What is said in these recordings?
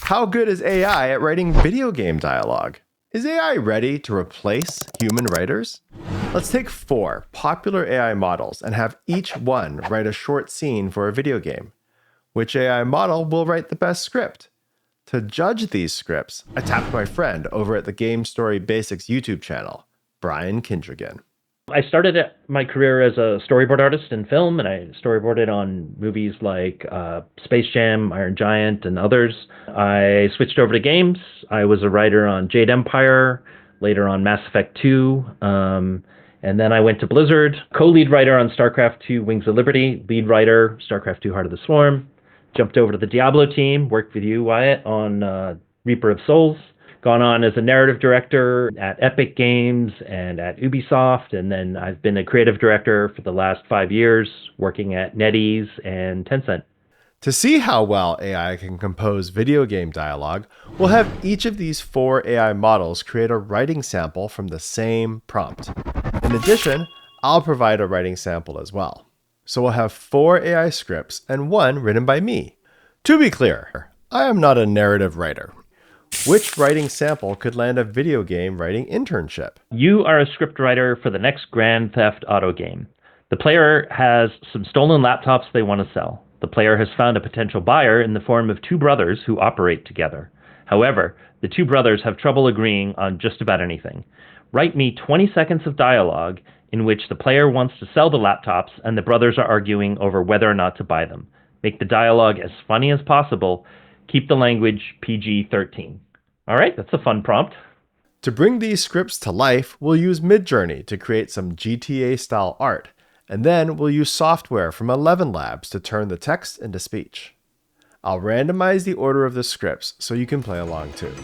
How good is AI at writing video game dialogue? Is AI ready to replace human writers? Let's take 4 popular AI models and have each one write a short scene for a video game. Which AI model will write the best script? To judge these scripts, I tapped my friend over at the Game Story Basics YouTube channel, Brian Kindrigan. I started my career as a storyboard artist in film, and I storyboarded on movies like Space Jam, Iron Giant, and others. I switched over to games. I was a writer on Jade Empire, later on Mass Effect 2, and then I went to Blizzard, co-lead writer on StarCraft 2 Wings of Liberty, lead writer, StarCraft 2 Heart of the Swarm. Jumped over to the Diablo team, worked with you, Wyatt, on Reaper of Souls. Gone on as a narrative director at Epic Games and at Ubisoft, and then I've been a creative director for the last 5 years, working at NetEase and Tencent. To see how well AI can compose video game dialogue, we'll have each of these 4 AI models create a writing sample from the same prompt. In addition, I'll provide a writing sample as well. So we'll have 4 AI scripts and 1 written by me. To be clear, I am not a narrative writer. Which writing sample could land a video game writing internship? You are a script writer for the next Grand Theft Auto game. The player has some stolen laptops they want to sell. The player has found a potential buyer in the form of 2 brothers who operate together. However, the 2 brothers have trouble agreeing on just about anything. Write me 20 seconds of dialogue in which the player wants to sell the laptops and the brothers are arguing over whether or not to buy them. Make the dialogue as funny as possible. Keep the language PG-13. All right, that's a fun prompt. To bring these scripts to life, we'll use Midjourney to create some GTA-style art, and then we'll use software from 11 Labs to turn the text into speech. I'll randomize the order of the scripts so you can play along too.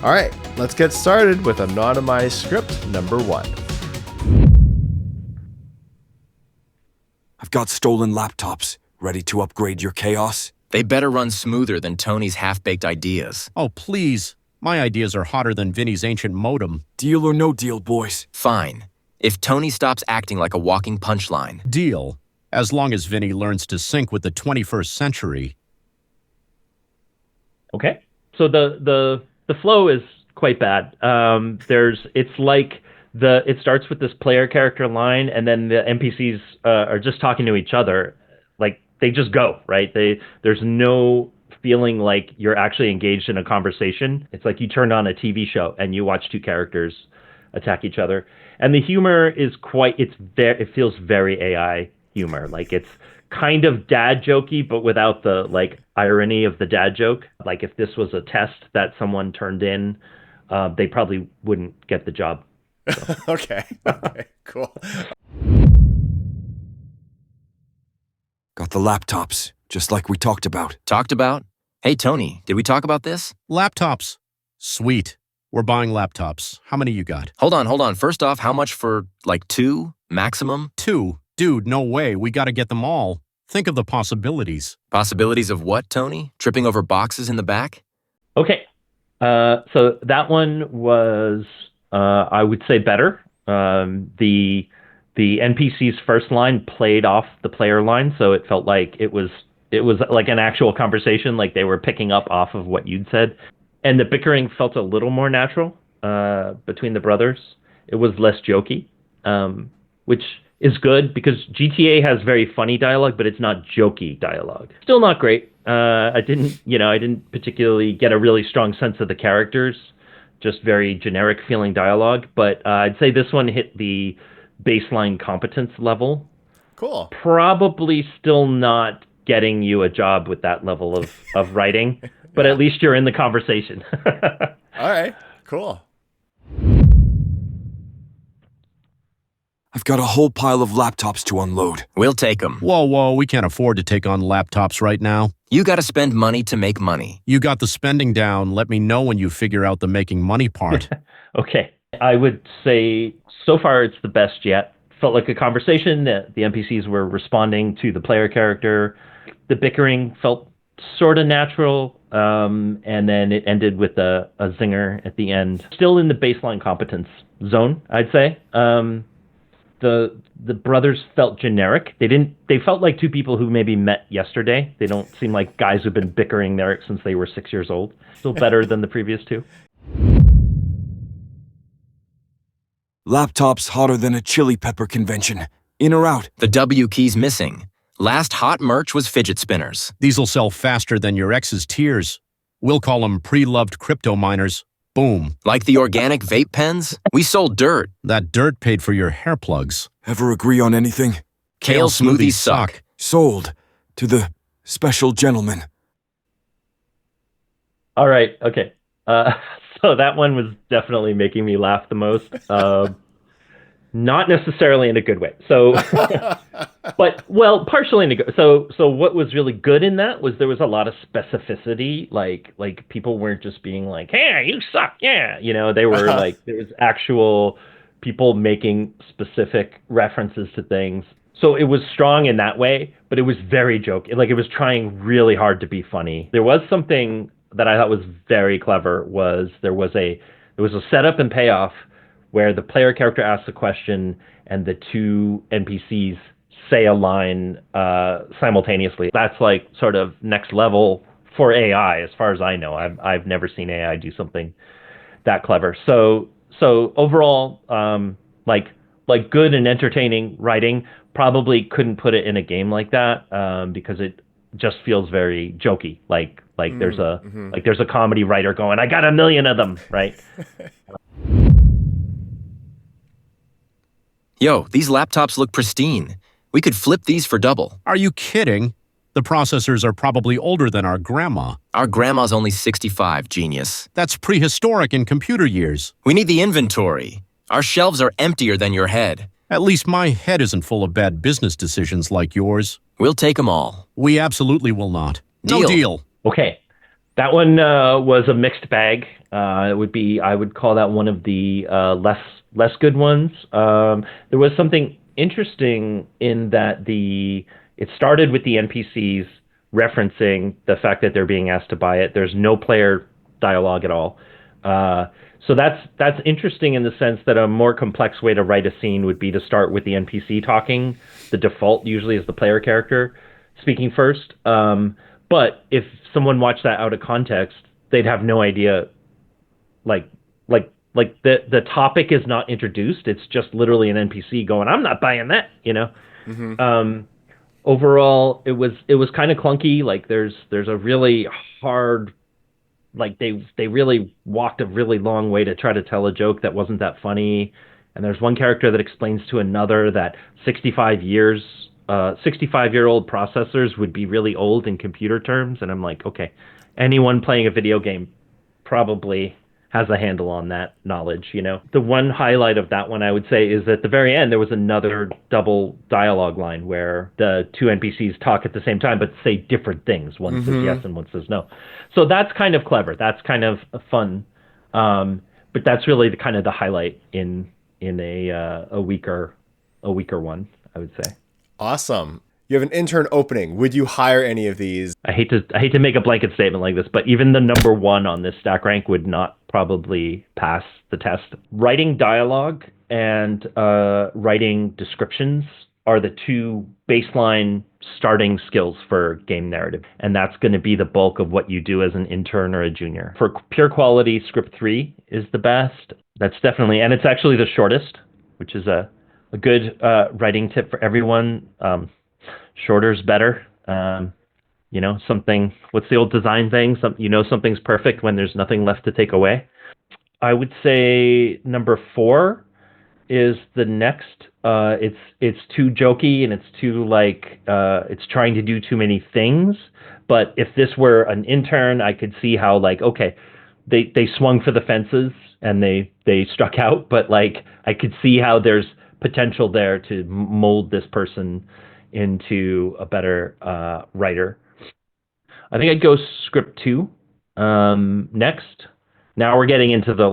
All right, let's get started with anonymized script number 1. I've got stolen laptops. Ready to upgrade your chaos? They better run smoother than Tony's half-baked ideas. Oh, please. My ideas are hotter than Vinny's ancient modem. Deal or no deal, boys? Fine. If Tony stops acting like a walking punchline. Deal. As long as Vinny learns to sync with the 21st century. Okay. So the flow is quite bad. It starts with this player character line, and then the NPCs are just talking to each other. Like, they just go, right? There's no feeling like you're actually engaged in a conversation. It's like you turned on a TV show and you watch 2 characters attack each other. And the humor is it feels very AI humor. Like, it's kind of dad jokey, but without the irony of the dad joke. Like, if this was a test that someone turned in, they probably wouldn't get the job. So. Okay, cool. Got the laptops, just like we talked about. Talked about? Hey, Tony, did we talk about this? Laptops. Sweet. We're buying laptops. How many you got? Hold on. First off, how much for, 2 maximum? 2? Dude, no way. We gotta get them all. Think of the possibilities. Possibilities of what, Tony? Tripping over boxes in the back? Okay. So that one was, I would say, better. The NPC's first line played off the player line, so it felt like it was like an actual conversation, like they were picking up off of what you'd said. And the bickering felt a little more natural between the brothers. It was less jokey, which is good because GTA has very funny dialogue, but it's not jokey dialogue. Still not great. I didn't particularly get a really strong sense of the characters, just very generic feeling dialogue. But I'd say this one hit the baseline competence level. Cool. Probably still not getting you a job with that level of writing, but at least you're in the conversation. All right, cool. I've got a whole pile of laptops to unload. We'll take them. Whoa, we can't afford to take on laptops right now. You gotta spend money to make money. You got the spending down. Let me know when you figure out the making money part. Okay. I would say so far it's the best yet. Felt like a conversation. The NPCs were responding to the player character. The bickering felt sort of natural, and then it ended with a zinger at the end. Still in the baseline competence zone, I'd say. the brothers felt generic. They felt like two people who maybe met yesterday. They don't seem like guys who've been bickering there since they were 6 years old. Still better than the previous two. Laptops hotter than a chili pepper convention. In or out? The W key's missing. Last hot merch was fidget spinners. These'll sell faster than your ex's tears. We'll call them pre-loved crypto miners. Boom. Like the organic vape pens, we sold dirt. That dirt paid for your hair plugs. Ever agree on anything? Kale smoothies suck. Sold. To the special gentleman. All right. Okay. So that one was definitely making me laugh the most. Not necessarily in a good way. So, partially in a good. So what was really good in that was there was a lot of specificity. Like people weren't just being like, "Hey, you suck." Yeah, they were like there was actual people making specific references to things. So it was strong in that way, but it was very jokey. Like it was trying really hard to be funny. There was something that I thought was very clever. There was a setup and payoff where the player character asks a question and the two NPCs say a line simultaneously. That's like sort of next level for AI, as far as I know. I've never seen AI do something that clever. So overall, like good and entertaining writing. Probably couldn't put it in a game like that because it just feels very jokey. Like there's a comedy writer going, "I got 1 million of them," right? Yo, these laptops look pristine. We could flip these for double. Are you kidding? The processors are probably older than our grandma. Our grandma's only 65, genius. That's prehistoric in computer years. We need the inventory. Our shelves are emptier than your head. At least my head isn't full of bad business decisions like yours. We'll take them all. We absolutely will not. No Deal. deal. Okay. That one was a mixed bag. I would call that one of the less good ones. There was something interesting in that it started with the NPCs referencing the fact that they're being asked to buy it. There's no player dialogue at all. So that's interesting in the sense that a more complex way to write a scene would be to start with the NPC talking. The default usually is the player character speaking first. But if someone watched that out of context, they'd have no idea. Like the topic is not introduced. It's just literally an NPC going, "I'm not buying that," Mm-hmm. Overall, it was kind of clunky. Like there's a really hard, like they really walked a really long way to try to tell a joke that wasn't that funny. And there's one character that explains to another that 65-year-old processors would be really old in computer terms. And I'm like, okay, anyone playing a video game probably has a handle on that knowledge, The one highlight of that one, I would say, is at the very end, there was another double dialogue line where the two NPCs talk at the same time, but say different things. One says yes and one says no. So that's kind of clever. That's kind of fun. But that's really the kind of the highlight in a weaker one, I would say. Awesome. You have an intern opening. Would you hire any of these? I hate to make a blanket statement like this, but even the number one on this stack rank would not probably pass the test. Writing dialogue and writing descriptions are the two baseline starting skills for game narrative. And that's going to be the bulk of what you do as an intern or a junior. For pure quality, script 3 is the best. That's definitely, and it's actually the shortest, which is a good writing tip for everyone. Shorter's better. Something, what's the old design thing? Something's perfect when there's nothing left to take away. I would say number 4 is the next. It's too jokey and it's too it's trying to do too many things. But if this were an intern, I could see how okay, they swung for the fences and they struck out. But I could see how there's potential there to mold this person into a better writer. I think I'd go script 2 next. Now we're getting into the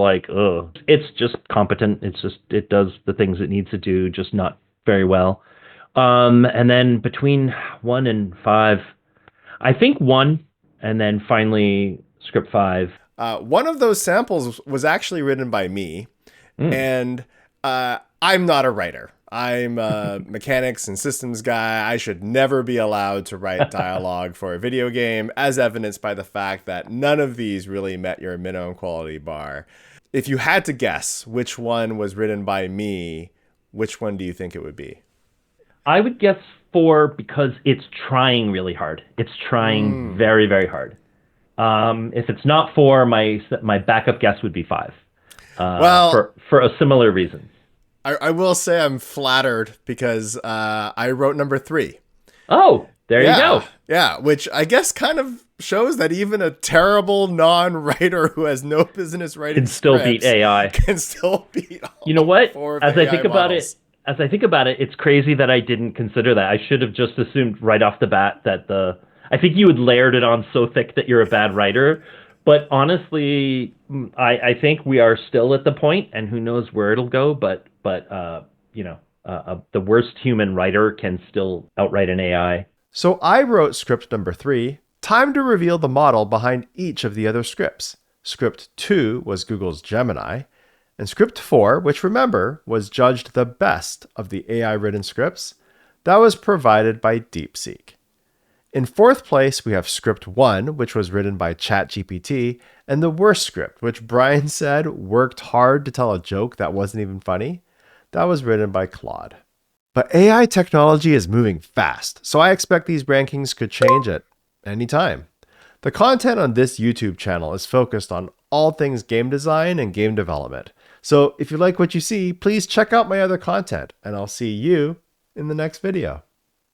it's just competent. It does the things it needs to do, just not very well. And then between 1 and 5, I think 1, and then finally script 5. One of those samples was actually written by me, and I'm not a writer. I'm a mechanics and systems guy. I should never be allowed to write dialogue for a video game, as evidenced by the fact that none of these really met your minimum quality bar. If you had to guess which one was written by me, which one do you think it would be? I would guess 4 because it's trying really hard. It's trying very, very hard. If it's not 4, my backup guess would be 5. For a similar reason. I will say I'm flattered because I wrote number 3. Oh, there you go. Yeah, which I guess kind of shows that even a terrible non-writer who has no business writing can still beat AI. Can still beat all You know what? 4 of As the I think AI about models. it, it's crazy that I didn't consider that. I should have just assumed right off the bat that I think you had layered it on so thick that you're a bad writer. But honestly, I think we are still at the point, and who knows where it'll go. But the worst human writer can still outright an AI. So I wrote script number 3. Time to reveal the model behind each of the other scripts. Script 2 was Google's Gemini, and script 4, which remember was judged the best of the AI-written scripts, that was provided by Deepseek. In 4th place, we have script 1, which was written by ChatGPT, and the worst script, which Brian said worked hard to tell a joke that wasn't even funny, that was written by Claude. But AI technology is moving fast, so I expect these rankings could change at any time. The content on this YouTube channel is focused on all things game design and game development. So if you like what you see, please check out my other content, and I'll see you in the next video.